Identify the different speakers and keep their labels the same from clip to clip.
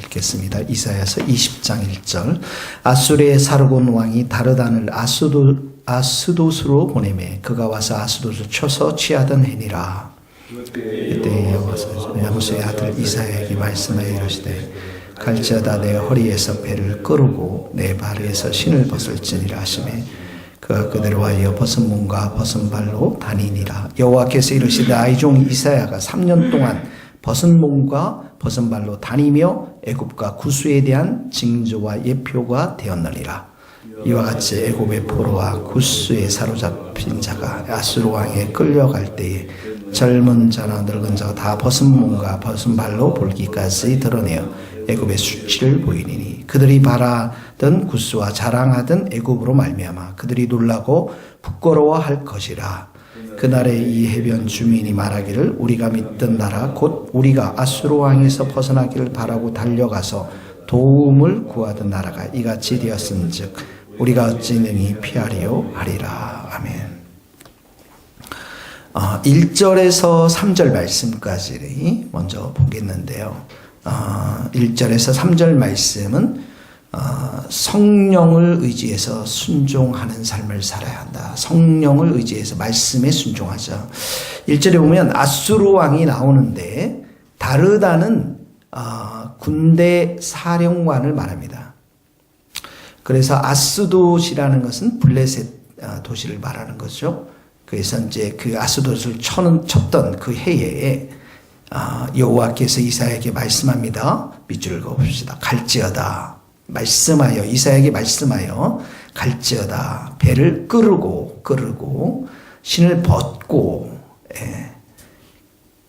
Speaker 1: 읽겠습니다. 이사야서 20장 1절. 아수르의 사르곤 왕이 다르단을 아스돗으로 보내매 그가 와서 아스돗을 쳐서 취하던 해니라. 그때 여호와께서 아모스의 아들 이사야에게 말씀하여 이르시되 갈지어다 내 허리에서 배를 끄르고 내 발에서 신을 벗을지니라 하시매 그가 그대로 하여 벗은 몸과 벗은 발로 다니니라. 여호와께서 이르시되 아이 종 이사야가 3년 동안 벗은 몸과 벗은 발로 다니며 애굽과 구스에 대한 징조와 예표가 되었느니라. 이와 같이 애굽의 포로와 구스에 사로잡힌 자가 아수르 왕에 끌려갈 때에 젊은 자나 늙은 자가 다 벗은 몸과 벗은 발로 볼기까지 드러내어 애굽의 수치를 보이니니 그들이 바라던 구스와 자랑하던 애굽으로 말미암아 그들이 놀라고 부끄러워할 것이라. 그날에 이 해변 주민이 말하기를 우리가 믿던 나라 곧 우리가 아수르 왕에서 벗어나기를 바라고 달려가서 도움을 구하던 나라가 이같이 되었은즉 우리가 어찌 능히 피하리요 하리라. 아멘. 1절에서 3절 말씀까지 먼저 보겠는데요. 1절에서 3절 말씀은 성령을 의지해서 순종하는 삶을 살아야 한다. 성령을 의지해서 말씀에 순종하자. 1절에 보면 아수르 왕이 나오는데 다르다는 군대 사령관을 말합니다. 그래서 아스돗이라는 것은 블레셋 도시를 말하는 거죠. 그래서 이제 그 아스돗을 쳤던 그 해에 여호와께서 이사야에게 말씀합니다. 밑줄 읽어봅시다. 갈지어다. 말씀하여 이사야에게 말씀하여 갈지어다. 배를 끄르고 신을 벗고.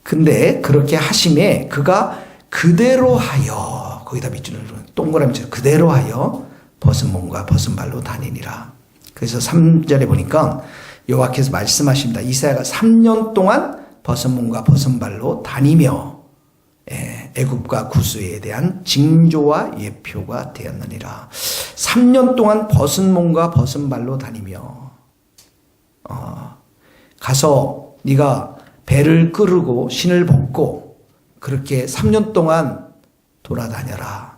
Speaker 1: 근데 그렇게 하심에 그가 그대로 하여 거기다 밑줄을 동그라미 쳐 그대로 하여 벗은 몸과 벗은 발로 다니니라. 그래서 3절에 보니까 여호와께서 말씀하십니다. 이사야가 3년 동안 벗은 몸과 벗은 발로 다니며 애굽과 구스에 대한 징조와 예표가 되었느니라. 3년 동안 벗은 몸과 벗은 발로 다니며 가서 네가 배를 끄르고 신을 벗고 그렇게 3년 동안 돌아다녀라.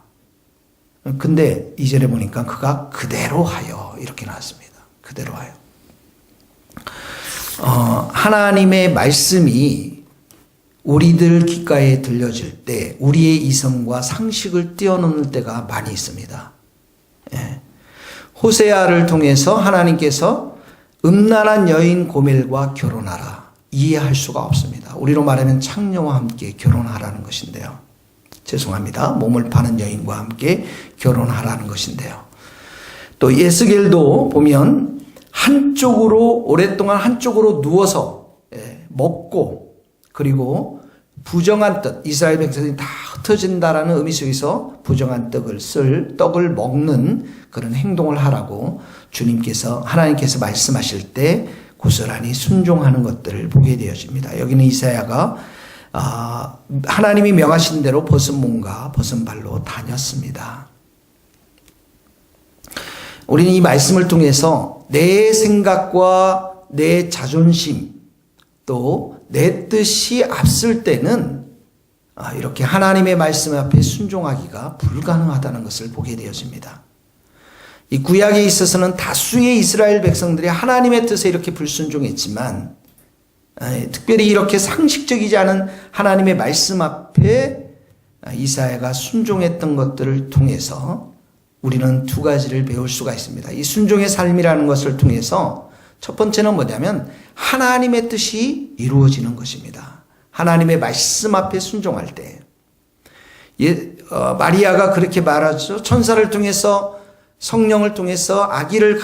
Speaker 1: 근데 2절에 보니까 그가 그대로 하여 이렇게 나왔습니다. 그대로 하여. 하나님의 말씀이 우리들 귓가에 들려질 때 우리의 이성과 상식을 뛰어넘는 때가 많이 있습니다. 호세아를 통해서 하나님께서 음란한 여인 고멜과 결혼하라. 이해할 수가 없습니다. 우리로 말하면 창녀와 함께 결혼하라는 것인데요. 죄송합니다. 몸을 파는 여인과 함께 결혼하라는 것인데요. 또 예스겔도 보면 오랫동안 한쪽으로 누워서 먹고 그리고 부정한 뜻, 이스라엘 백성이 다 흩어진다라는 의미 속에서 부정한 떡을 먹는 그런 행동을 하라고 하나님께서 말씀하실 때 고스란히 순종하는 것들을 보게 되어집니다. 여기는 이사야가 하나님이 명하신 대로 벗은 몸과 벗은 발로 다녔습니다. 우리는 이 말씀을 통해서 내 생각과 내 자존심 또 내 뜻이 앞설 때는 이렇게 하나님의 말씀 앞에 순종하기가 불가능하다는 것을 보게 되어집니다. 이 구약에 있어서는 다수의 이스라엘 백성들이 하나님의 뜻에 이렇게 불순종했지만 특별히 이렇게 상식적이지 않은 하나님의 말씀 앞에 이사야가 순종했던 것들을 통해서 우리는 두 가지를 배울 수가 있습니다. 이 순종의 삶이라는 것을 통해서 첫 번째는 뭐냐면 하나님의 뜻이 이루어지는 것입니다. 하나님의 말씀 앞에 순종할 때 마리아가 그렇게 말하죠. 천사를 통해서 성령을 통해서 아기를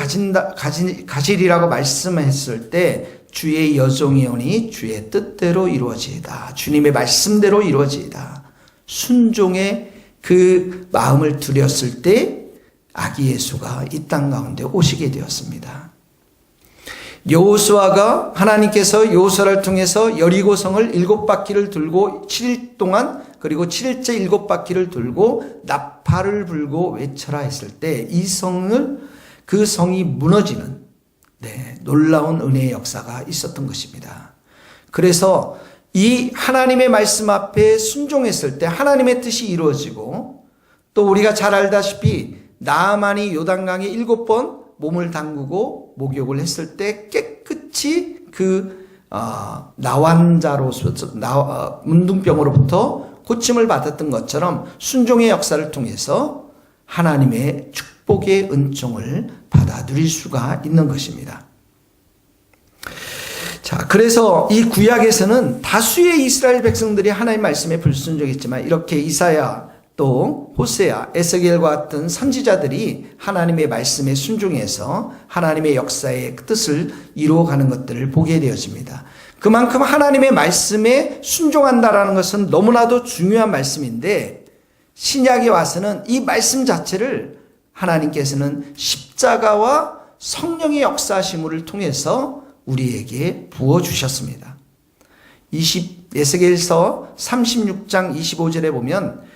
Speaker 1: 가지리라고 말씀했을 때 주의 여종이오니 주의 뜻대로 이루어지이다. 주님의 말씀대로 이루어지이다. 순종의 그 마음을 드렸을 때 아기 예수가 이 땅 가운데 오시게 되었습니다. 여호수아가 하나님께서 여호수아를 통해서 여리고성을 7바퀴를 돌고 7일 동안 그리고 7일째 7바퀴를 돌고 나팔을 불고 외쳐라 했을 때 그 성이 무너지는 놀라운 은혜의 역사가 있었던 것입니다. 그래서 이 하나님의 말씀 앞에 순종했을 때 하나님의 뜻이 이루어지고 또 우리가 잘 알다시피 나아만이 요단강에 7번 몸을 담그고 목욕을 했을 때 깨끗이 나환자로서 문둥병으로부터 고침을 받았던 것처럼 순종의 역사를 통해서 하나님의 축복의 은총을 받아 누릴 수가 있는 것입니다. 자, 그래서 이 구약에서는 다수의 이스라엘 백성들이 하나님 말씀에 불순종했지만 이렇게 이사야 또 호세아, 에스겔과 같은 선지자들이 하나님의 말씀에 순종해서 하나님의 역사의 뜻을 이루어가는 것들을 보게 되어집니다. 그만큼 하나님의 말씀에 순종한다라는 것은 너무나도 중요한 말씀인데 신약에 와서는 이 말씀 자체를 하나님께서는 십자가와 성령의 역사하심을 통해서 우리에게 부어주셨습니다. 에스겔서 36장 25절에 보면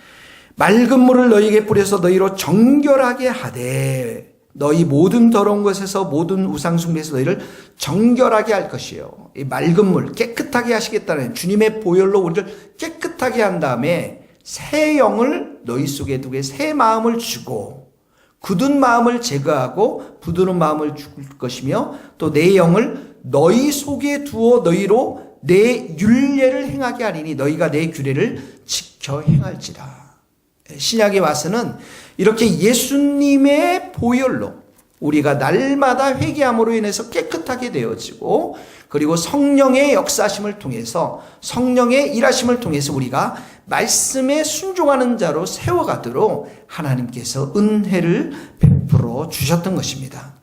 Speaker 1: 맑은 물을 너희에게 뿌려서 너희로 정결하게 하되 너희 모든 더러운 것에서 모든 우상 숭배에서 너희를 정결하게 할 것이요. 이 맑은 물 깨끗하게 하시겠다는 주님의 보혈로 우리를 깨끗하게 한 다음에 새 영을 너희 속에 두게 새 마음을 주고 굳은 마음을 제거하고 부드러운 마음을 줄 것이며 또 내 영을 너희 속에 두어 너희로 내 율례를 행하게 하리니 너희가 내 규례를 지켜 행할지라. 신약에 와서는 이렇게 예수님의 보혈로 우리가 날마다 회개함으로 인해서 깨끗하게 되어지고 그리고 성령의 역사심을 통해서 성령의 일하심을 통해서 우리가 말씀에 순종하는 자로 세워가도록 하나님께서 은혜를 베풀어 주셨던 것입니다.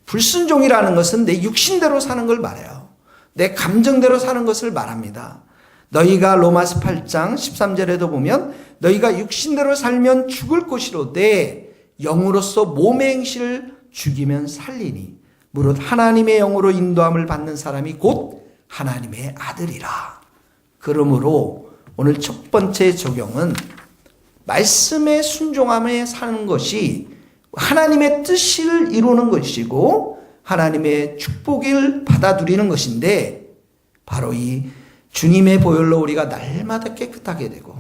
Speaker 1: 불순종이라는 것은 내 육신대로 사는 걸 말해요. 내 감정대로 사는 것을 말합니다. 너희가 로마서 8장 13절에도 보면 너희가 육신대로 살면 죽을 것이로되 영으로서 몸의 행실을 죽이면 살리니 무릇 하나님의 영으로 인도함을 받는 사람이 곧 하나님의 아들이라. 그러므로 오늘 첫 번째 적용은 말씀에 순종함에 사는 것이 하나님의 뜻을 이루는 것이고 하나님의 축복을 받아들이는 것인데 바로 이 주님의 보혈로 우리가 날마다 깨끗하게 되고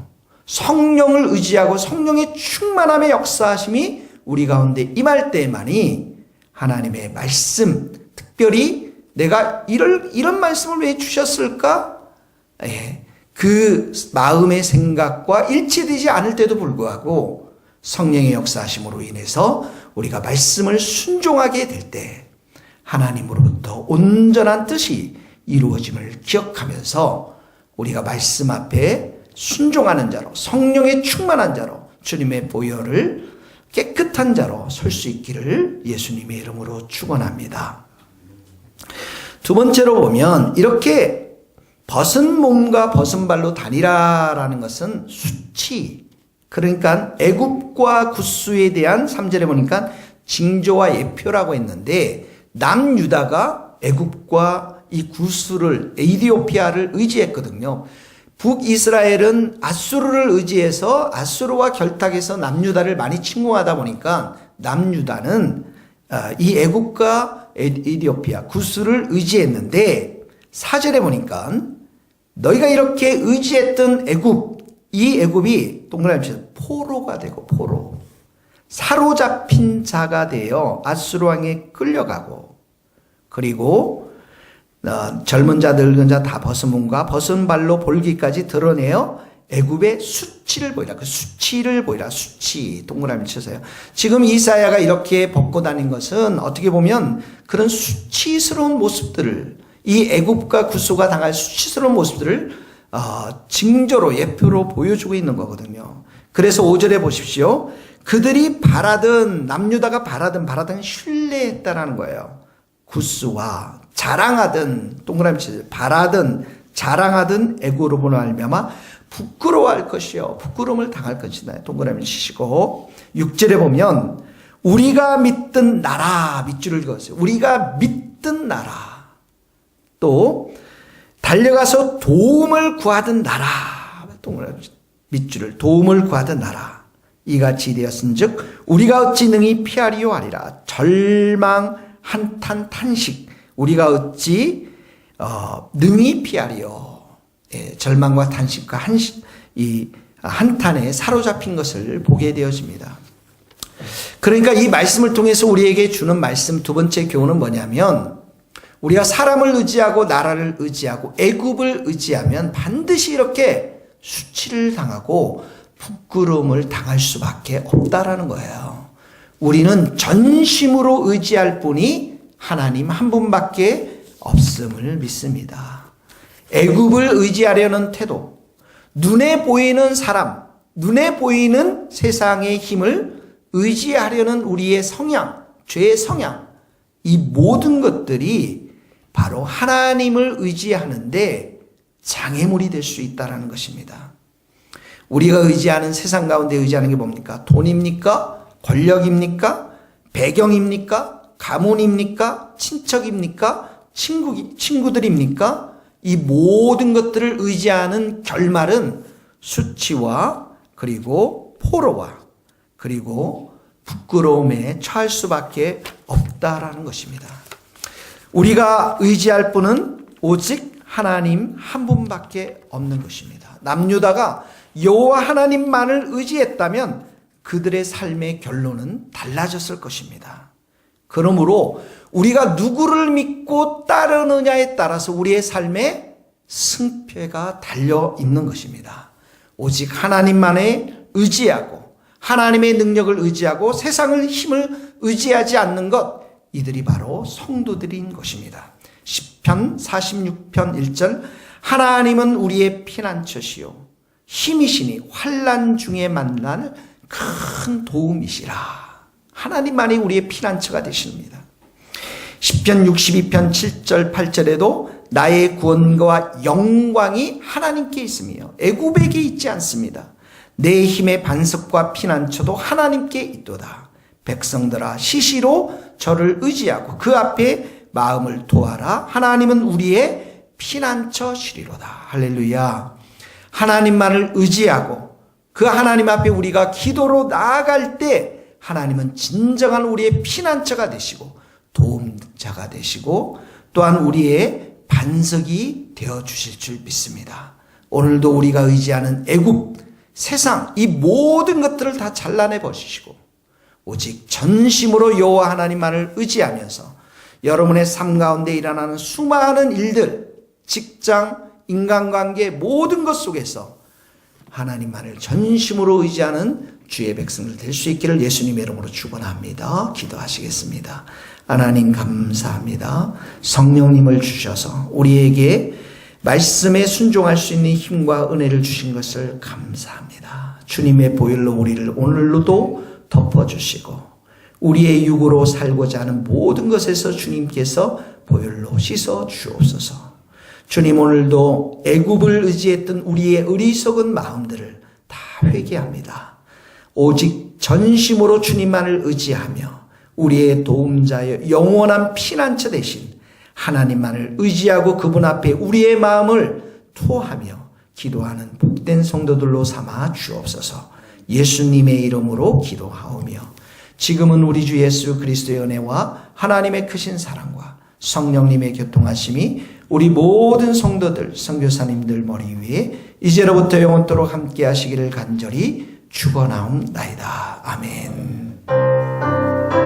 Speaker 1: 성령을 의지하고 성령의 충만함의 역사하심이 우리 가운데 임할 때만이 하나님의 말씀, 특별히 내가 이런 말씀을 왜 주셨을까? 그 마음의 생각과 일치되지 않을 때도 불구하고 성령의 역사하심으로 인해서 우리가 말씀을 순종하게 될 때 하나님으로부터 온전한 뜻이 이루어짐을 기억하면서 우리가 말씀 앞에 순종하는 자로 성령의 충만한 자로 주님의 보혈을 깨끗한 자로 설 수 있기를 예수님의 이름으로 축원합니다. 두 번째로 보면 이렇게 벗은 몸과 벗은 발로 다니라라는 것은 수치, 그러니까 애굽과 구스에 대한 3절에 보니까 징조와 예표라고 했는데 남유다가 애굽과 이 구스를 에티오피아를 의지했거든요. 북이스라엘은 아수르를 의지해서 아수르와 결탁해서 남유다를 많이 침공하다 보니까 남유다는 이 애굽과 에티오피아 구스를 의지했는데 4절에 보니까 너희가 이렇게 의지했던 애굽, 이 애굽이 동그라미 쳐서 포로가 되고 포로 사로잡힌 자가 되어 아수르 왕에 끌려가고 그리고 젊은 자 늙은 자 다 벗은 몸과 벗은 발로 볼기까지 드러내어 애굽의 수치를 보이라. 그 수치를 보이라. 수치 동그라미 쳐서요. 지금 이사야가 이렇게 벗고 다닌 것은 어떻게 보면 그런 수치스러운 모습들을 이 애굽과 구스가 당할 수치스러운 모습들을 징조로 예표로 보여주고 있는 거거든요. 그래서 5절에 보십시오. 그들이 바라던 남유다가 바라던 신뢰했다라는 거예요. 구스와 자랑하던 동그라미 치세요. 바라던 자랑하던 애굽으로 말미암아 부끄러워할 것이요 부끄러움을 당할 것이다. 동그라미 치시고 6절에 보면 우리가 믿던 나라 밑줄을 그었어요. 우리가 믿던 나라 또 달려가서 도움을 구하던 나라 동그라미 밑줄을 도움을 구하던 나라 이같이 되었은즉 우리가 어찌 능히 피하리요 하리라. 절망 한탄 탄식 우리가 어찌 능히 피하리요. 절망과 탄식과 한탄에 사로잡힌 것을 보게 되어집니다. 그러니까 이 말씀을 통해서 우리에게 주는 말씀 두 번째 교훈은 뭐냐면, 우리가 사람을 의지하고 나라를 의지하고 애굽을 의지하면 반드시 이렇게 수치를 당하고 부끄러움을 당할 수밖에 없다라는 거예요. 우리는 전심으로 의지할 분이 하나님 한 분밖에 없음을 믿습니다. 애굽을 의지하려는 태도, 눈에 보이는 사람, 눈에 보이는 세상의 힘을 의지하려는 우리의 성향, 죄의 성향, 이 모든 것들이 바로 하나님을 의지하는데 장애물이 될 수 있다는 것입니다. 우리가 의지하는 세상 가운데 의지하는 게 뭡니까? 돈입니까? 권력입니까? 배경입니까? 가문입니까? 친척입니까? 친구들입니까? 이 모든 것들을 의지하는 결말은 수치와 그리고 포로와 그리고 부끄러움에 처할 수밖에 없다라는 것입니다. 우리가 의지할 분은 오직 하나님 한 분밖에 없는 것입니다. 남유다가 여호와 하나님만을 의지했다면 그들의 삶의 결론은 달라졌을 것입니다. 그러므로 우리가 누구를 믿고 따르느냐에 따라서 우리의 삶의 승패가 달려 있는 것입니다. 오직 하나님만에 의지하고 하나님의 능력을 의지하고 세상의 힘을 의지하지 않는 것, 이들이 바로 성도들인 것입니다. 시편 46편 1절, 하나님은 우리의 피난처시요 힘이시니 환난 중에 만날 큰 도움이시라. 하나님만이 우리의 피난처가 되십니다. 시편 62편 7절 8절에도 나의 구원과 영광이 하나님께 있으며 애굽에게 있지 않습니다. 내 힘의 반석과 피난처도 하나님께 있도다. 백성들아 시시로 저를 의지하고 그 앞에 마음을 도하라. 하나님은 우리의 피난처시리로다. 할렐루야. 하나님만을 의지하고 그 하나님 앞에 우리가 기도로 나아갈 때 하나님은 진정한 우리의 피난처가 되시고 도움자가 되시고 또한 우리의 반석이 되어주실 줄 믿습니다. 오늘도 우리가 의지하는 애굽, 세상, 이 모든 것들을 다 잘라내 버리시고 오직 전심으로 여호와 하나님만을 의지하면서 여러분의 삶 가운데 일어나는 수많은 일들, 직장, 인간관계 모든 것 속에서 하나님만을 전심으로 의지하는 주의 백성들 될 수 있기를 예수님의 이름으로 축원합니다. 기도하시겠습니다. 하나님 감사합니다. 성령님을 주셔서 우리에게 말씀에 순종할 수 있는 힘과 은혜를 주신 것을 감사합니다. 주님의 보혈로 우리를 오늘로도 덮어주시고 우리의 육으로 살고자 하는 모든 것에서 주님께서 보혈로 씻어 주옵소서. 주님, 오늘도 애굽을 의지했던 우리의 어리석은 마음들을 다 회개합니다. 오직 전심으로 주님만을 의지하며 우리의 도움자여 영원한 피난처 되신 하나님만을 의지하고 그분 앞에 우리의 마음을 토하며 기도하는 복된 성도들로 삼아 주옵소서. 예수님의 이름으로 기도하오며 지금은 우리 주 예수 그리스도의 은혜와 하나님의 크신 사랑과 성령님의 교통하심이 우리 모든 성도들, 선교사님들 머리 위에 이제로부터 영원토록 함께 하시기를 간절히 축원하옵나이다. 아멘.